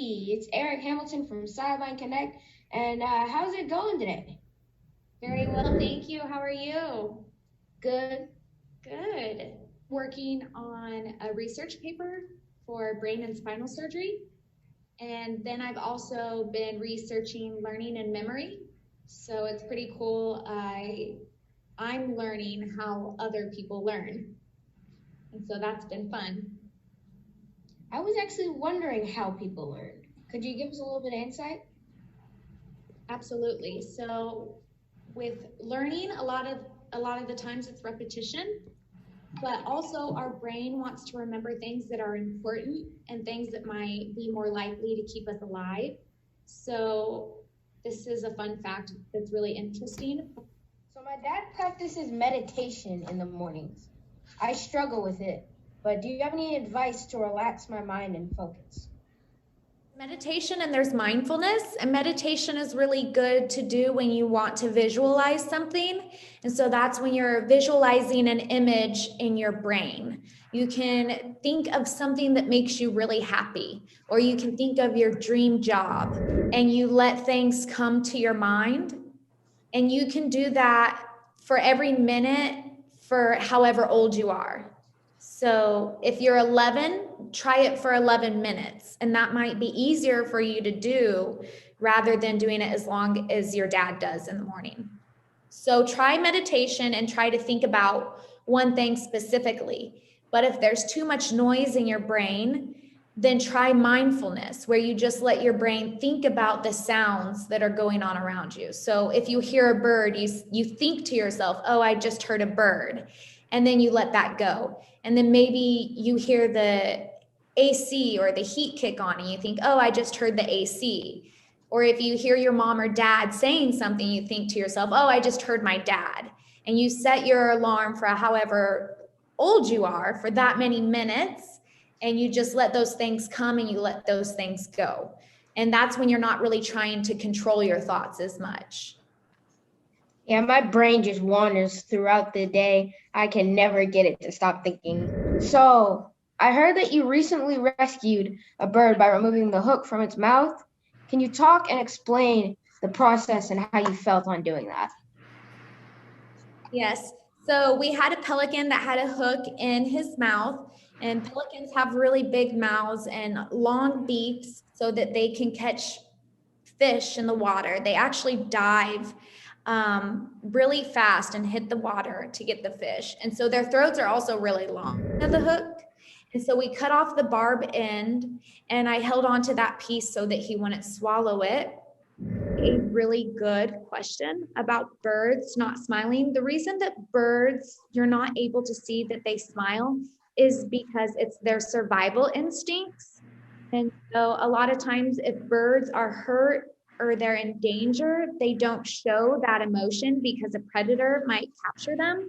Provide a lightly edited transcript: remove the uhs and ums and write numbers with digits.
everybody. It's Eric Hamilton from Sideline Connect. And how's it going today? Very well, thank you. How are you? Good. Good. Working on a research paper for brain and spinal surgery. And then I've also been researching learning and memory. So it's pretty cool. I'm learning how other people learn. And so that's been fun. I was actually wondering how people learn. Could you give us a little bit of insight? Absolutely. So with learning, a lot of the times it's repetition. But also our brain wants to remember things that are important and things that might be more likely to keep us alive. So this is a fun fact that's really interesting. So my dad practices meditation in the mornings. I struggle with it, but do you have any advice to relax my mind and focus? Meditation, and there's mindfulness, and meditation is really good to do when you want to visualize something. And so that's when you're visualizing an image in your brain. You can think of something that makes you really happy, or you can think of your dream job and you let things come to your mind. And you can do that for every minute for however old you are. So if you're 11, try it for 11 minutes. And that might be easier for you to do rather than doing it as long as your dad does in the morning. So try meditation and try to think about one thing specifically. But if there's too much noise in your brain, then try mindfulness, where you just let your brain think about the sounds that are going on around you. So if you hear a bird, you think to yourself, oh, I just heard a bird. And then you let that go. And then maybe you hear the AC or the heat kick on, and you think, oh, I just heard the AC. Or if you hear your mom or dad saying something, you think to yourself, oh, I just heard my dad. And you set your alarm for however old you are for that many minutes, and you just let those things come and you let those things go. And that's when you're not really trying to control your thoughts as much. Yeah, my brain just wanders throughout the day. I can never get it to stop thinking. So, I heard that you recently rescued a bird by removing the hook from its mouth. Can you talk and explain the process and how you felt on doing that? Yes. So we had a pelican that had a hook in his mouth, and pelicans have really big mouths and long beaks so that they can catch fish in the water. They actually dive really fast and hit the water to get the fish. And so their throats are also really long of the hook. And so we cut off the barb end, and I held on to that piece so that he wouldn't swallow it. A really good question about birds not smiling. The reason that birds, you're not able to see that they smile is because it's their survival instincts. And so a lot of times if birds are hurt or they're in danger, they don't show that emotion because a predator might capture them.